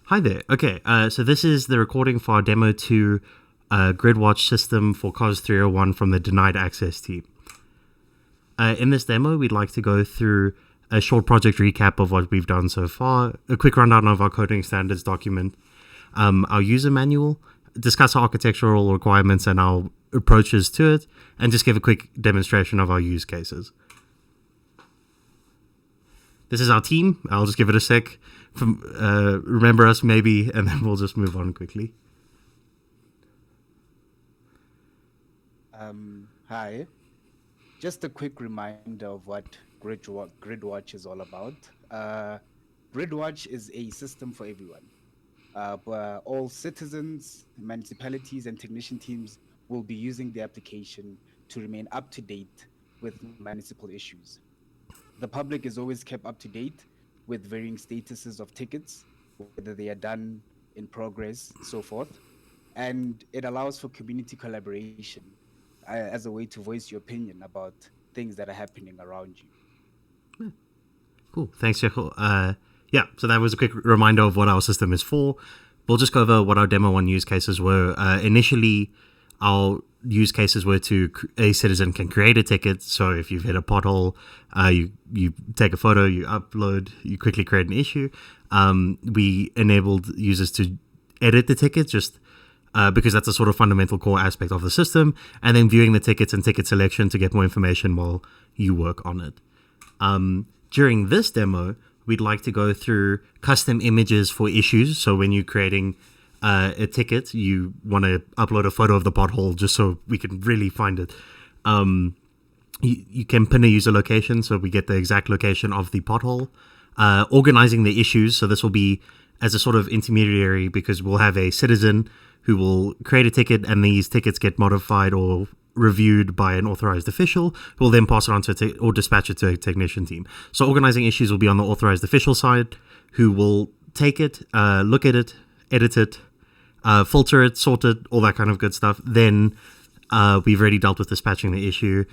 Hi there. Okay, so this is the recording for our demo to GridWatch system for COS 301 from the denied access team. In this demo, we'd like to go through a short project recap of what we've done so far, a quick rundown of our coding standards document, our user manual, discuss our architectural requirements and our approaches to it, and just give a quick demonstration of our use cases. This is our team. I'll just give it a sec. Remember us maybe, and then we'll just move on quickly. Hi. Just a quick reminder of what GridWatch is all about. GridWatch is a system for everyone. Where all citizens, municipalities, and technician teams will be using the application to remain up to date with municipal issues. The public is always kept up to date with varying statuses of tickets, whether they are done, in progress, so forth. And it allows for community collaboration as a way to voice your opinion about things that are happening around you. Cool. Thanks, Jekyll. Yeah, so that was a quick reminder of what our system is for. We'll just go over what our demo one use cases were. Initially, our use cases were a citizen can create a ticket. So if you've hit a pothole, you take a photo, you upload, you quickly create an issue. We enabled users to edit the ticket just because that's a sort of fundamental core aspect of the system, and then viewing the tickets and ticket selection to get more information while you work on it. During this demo, we'd like to go through custom images for issues. So when you're creating a ticket, you want to upload a photo of the pothole just so we can really find it. You can pin a user location so we get the exact location of the pothole. Organizing the issues. So this will be as a sort of intermediary because we'll have a citizen who will create a ticket, and these tickets get modified or reviewed by an authorized official who will then pass it on to or dispatch it to a technician team. So organizing issues will be on the authorized official side, who will take it, look at it, edit it, filter it, sort it, all that kind of good stuff. Then we've already dealt with dispatching the issue.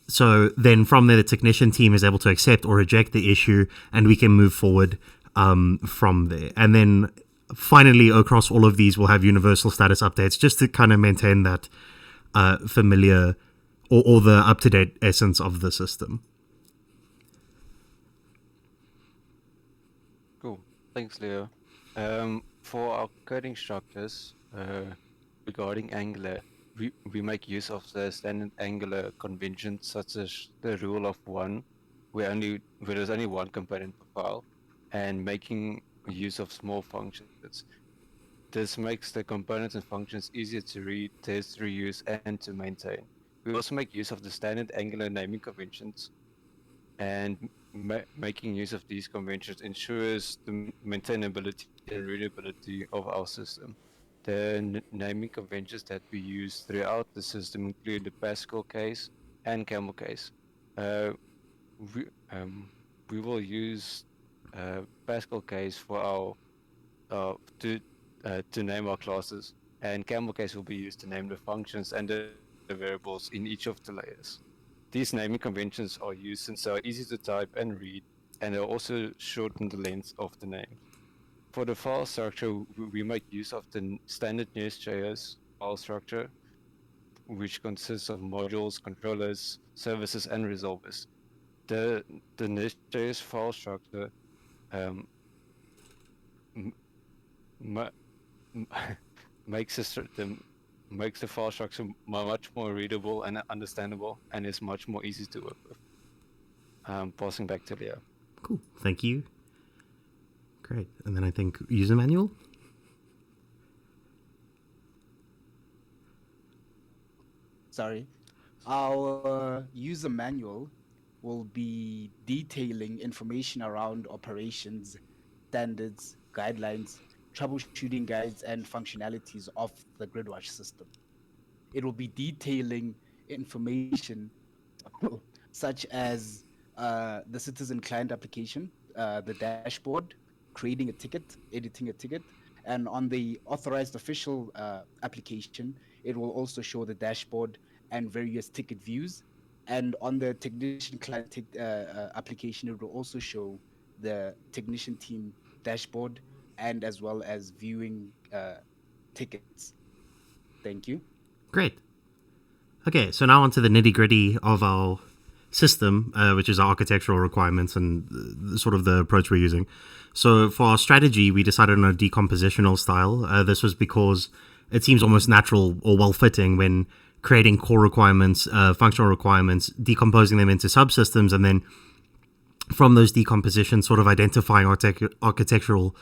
So then from there, the technician team is able to accept or reject the issue, and we can move forward from there. And then finally, across all of these, we'll have universal status updates just to kind of maintain that familiar or the up-to-date essence of the system. Cool. Thanks, Leo. For our coding structures regarding Angular, we make use of the standard Angular conventions such as the rule of one, where there's only one component per file, and making use of small functions. This makes the components and functions easier to read, test, reuse, and to maintain. We also make use of the standard Angular naming conventions, and making use of these conventions ensures the maintainability and readability of our system. The naming conventions that we use throughout the system include the Pascal case and Camel case. We will use Pascal case for our to name our classes, and Camel case will be used to name the functions and the variables in each of the layers. These naming conventions are used since they are easy to type and read, and they also shorten the length of the name. For the file structure, we make use of the standard Nest.js file structure, which consists of modules, controllers, services, and resolvers. The Nest.js file structure makes the file structure much more readable and understandable, and is much more easy to work with. Passing back to Leo. Cool. Thank you. Great. And then I think user manual. Sorry. Our user manual will be detailing information around operations, standards, guidelines, troubleshooting guides, and functionalities of the GridWatch system. It will be detailing information such as the citizen client application, the dashboard, creating a ticket, editing a ticket, and on the authorized official application, it will also show the dashboard and various ticket views. And on the technician client application, it will also show the technician team dashboard and as well as viewing tickets. Thank you. Great. Okay, so now onto the nitty gritty of our system, which is our architectural requirements and sort of the approach we're using. So for our strategy, we decided on a decompositional style. This was because it seems almost natural or well-fitting when creating core requirements, functional requirements, decomposing them into subsystems, and then from those decompositions, sort of identifying architectural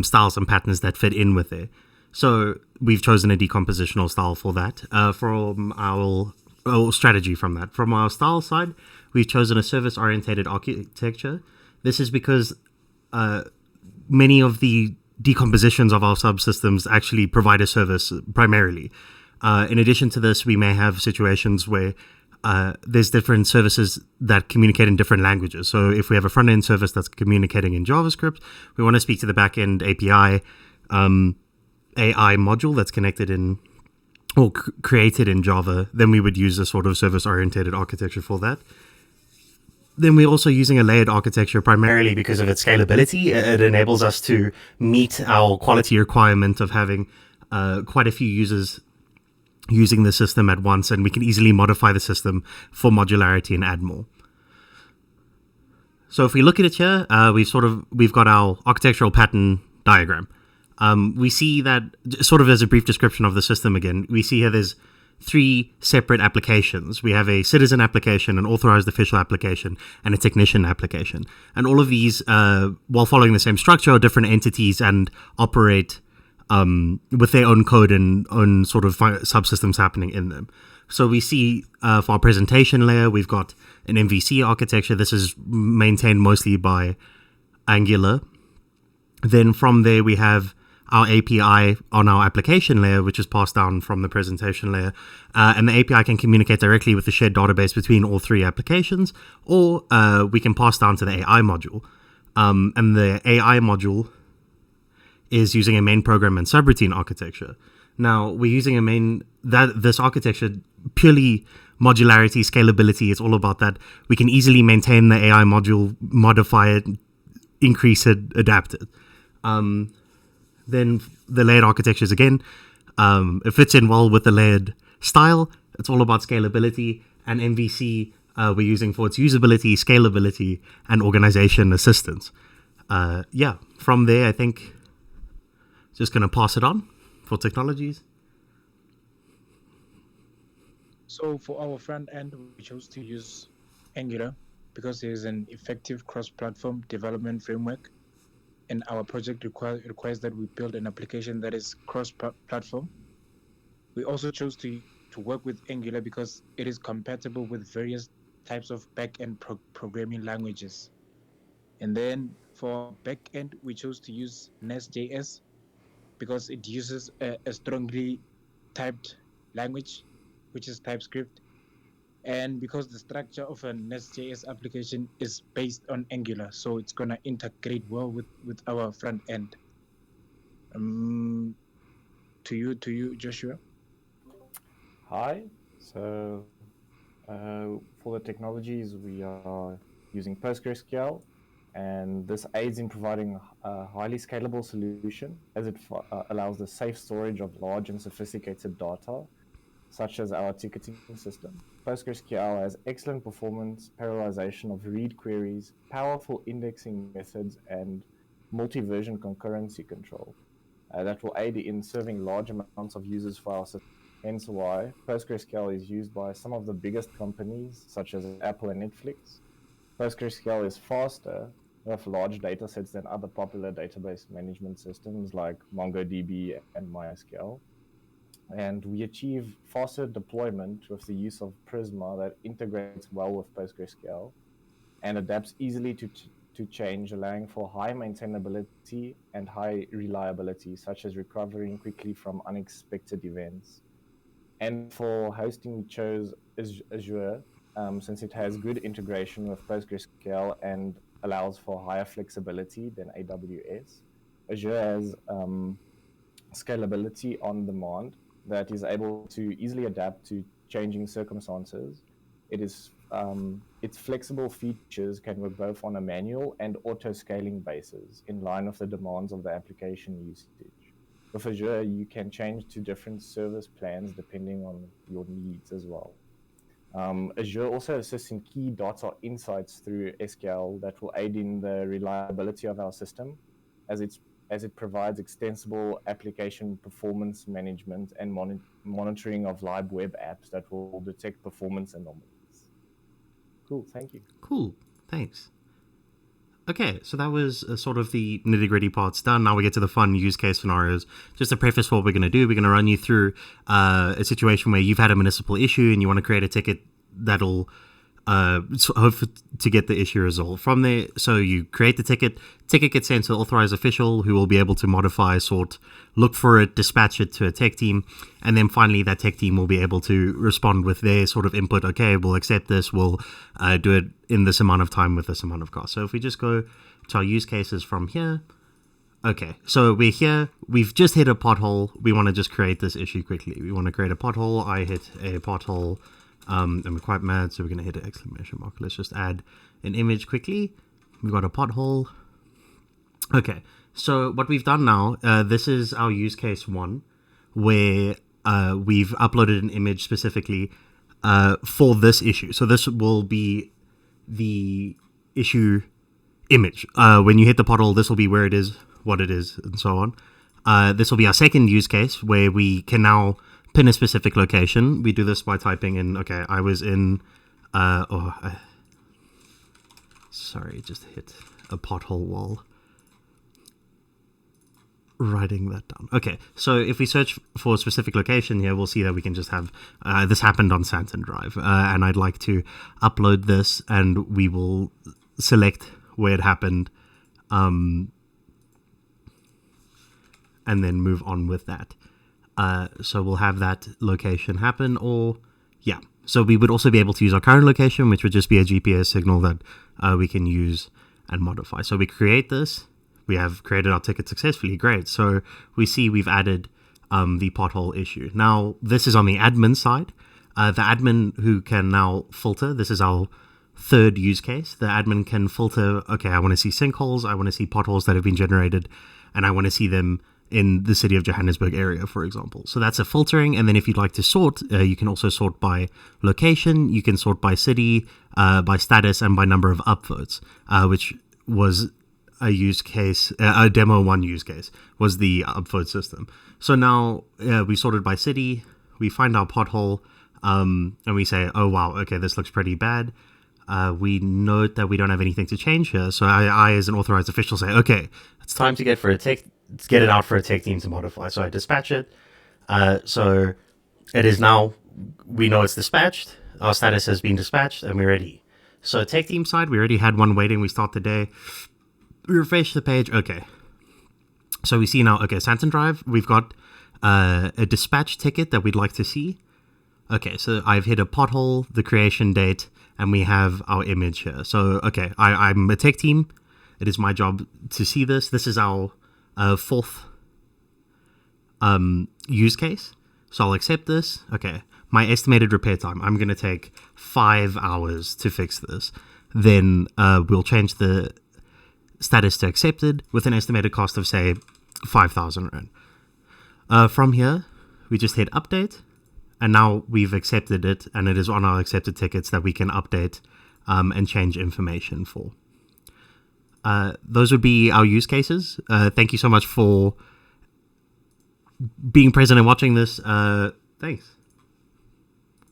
styles and patterns that fit in with it. So we've chosen a decompositional style for that. From our strategy from that. From our style side, we've chosen a service-oriented architecture. This is because many of the decompositions of our subsystems actually provide a service primarily. In addition to this, we may have situations where there's different services that communicate in different languages. So if we have a front-end service that's communicating in JavaScript, we want to speak to the back-end API AI module that's connected in or created in Java, then we would use a sort of service-oriented architecture for that. Then we're also using a layered architecture primarily because of its scalability. It enables us to meet our quality requirement of having quite a few users using the system at once, and we can easily modify the system for modularity and add more. So if we look at it here, we've got our architectural pattern diagram. We see that, sort of as a brief description of the system again, we see here there's 3 separate applications. We have a citizen application, an authorized official application, and a technician application. And all of these, while following the same structure, are different entities and operate with their own code and own sort of subsystems happening in them. So we see for our presentation layer, we've got an MVC architecture. This is maintained mostly by Angular. Then from there, we have our API on our application layer, which is passed down from the presentation layer. And the API can communicate directly with the shared database between all 3 applications, or we can pass down to the AI module. And the AI module is using a main program and subroutine architecture. Now, we're using this architecture purely modularity, scalability. It's all about that. We can easily maintain the AI module, modify it, increase it, adapt it. Then the layered architectures again, it fits in well with the layered style. It's all about scalability, and MVC we're using for its usability, scalability, and organization assistance. From there, I think just going to pass it on for technologies. So for our front end, we chose to use Angular because it is an effective cross-platform development framework. And our project requires that we build an application that is cross-platform. We also chose to work with Angular because it is compatible with various types of back-end programming languages. And then for back-end, we chose to use Nest.js because it uses a strongly typed language, which is TypeScript. And because the structure of a Nest.js application is based on Angular, so it's going to integrate well with our front end. To you, Joshua. Hi. So for the technologies, we are using PostgreSQL, and this aids in providing a highly scalable solution as it allows the safe storage of large and sophisticated data, such as our ticketing system. PostgreSQL has excellent performance, parallelization of read queries, powerful indexing methods, and multi-version concurrency control that will aid in serving large amounts of users for our system. Hence why PostgreSQL is used by some of the biggest companies, such as Apple and Netflix. PostgreSQL is faster with large data sets than other popular database management systems like MongoDB and MySQL. And we achieve faster deployment with the use of Prisma that integrates well with PostgreSQL and adapts easily to change, allowing for high maintainability and high reliability, such as recovering quickly from unexpected events. And for hosting, we chose Azure since it has good integration with PostgreSQL and allows for higher flexibility than AWS. Azure has scalability on demand that is able to easily adapt to changing circumstances. It is its flexible features can work both on a manual and auto-scaling basis in line with the demands of the application usage. With Azure, you can change to different service plans depending on your needs as well. Azure also assists in key data insights through SQL that will aid in the reliability of our system, as it provides extensible application performance management and monitoring of live web apps that will detect performance anomalies. Cool, thank you. Cool, thanks. Okay, so that was sort of the nitty-gritty parts done. Now we get to the fun use case scenarios. Just to preface what we're going to do, we're going to run you through a situation where you've had a municipal issue and you want to create a ticket that'll hope to get the issue resolved from there. So you create the ticket gets sent to the authorized official who will be able to modify, sort, look for it, dispatch it to a tech team, and then finally that tech team will be able to respond with their sort of input. Okay, we'll accept this, we'll do it in this amount of time with this amount of cost. So if we just go to our use cases from here. Okay, so we're here, we've just hit a pothole, we want to just create this issue quickly. We want to create a pothole, I hit a pothole, and we're quite mad, so we're going to hit an exclamation mark. Let's just add an image quickly. We've got a pothole. Okay, so what we've done now, this is our use case 1, where we've uploaded an image specifically for this issue. So this will be the issue image. When you hit the pothole, this will be where it is, what it is, and so on. This will be our second use case, where we can now pin a specific location. We do this by typing in, okay, I was in, sorry, just hit a pothole while writing that down. Okay, so if we search for a specific location here, we'll see that we can just have, this happened on Santon Drive, and I'd like to upload this, and we will select where it happened, and then move on with that. So we'll have that location happen, or yeah. So we would also be able to use our current location, which would just be a GPS signal that we can use and modify. So we create this. We have created our ticket successfully. Great. So we see we've added the pothole issue. Now, this is on the admin side. The admin who can now filter. This is our third use case. The admin can filter, okay, I want to see sinkholes. I want to see potholes that have been generated, and I want to see them in the city of Johannesburg area, for example. So that's a filtering. And then if you'd like to sort, you can also sort by location. You can sort by city, by status, and by number of upvotes, which was a use case, a demo 1 use case, was the upvote system. So now we sorted by city, we find our pothole, and we say, oh wow, okay, this looks pretty bad. We note that we don't have anything to change here. So I as an authorized official say, okay, it's time to get it out for a tech team to modify. So I dispatch it. So it is now, we know it's dispatched. Our status has been dispatched and we're ready. So tech team side, we already had one waiting. We start the day. We refresh the page. Okay. So we see now, okay, Santon Drive, we've got a dispatch ticket that we'd like to see. Okay, so I've hit a pothole, the creation date, and we have our image here. So, okay, I'm a tech team. It is my job to see this. This is our fourth use case. So I'll accept this. Okay, my estimated repair time. I'm going to take 5 hours to fix this. Then we'll change the status to accepted with an estimated cost of, say, 5,000 Rand. From here, we just hit update. And now we've accepted it, and it is on our accepted tickets that we can update and change information for. Those would be our use cases. Thank you so much for being present and watching this. Thanks.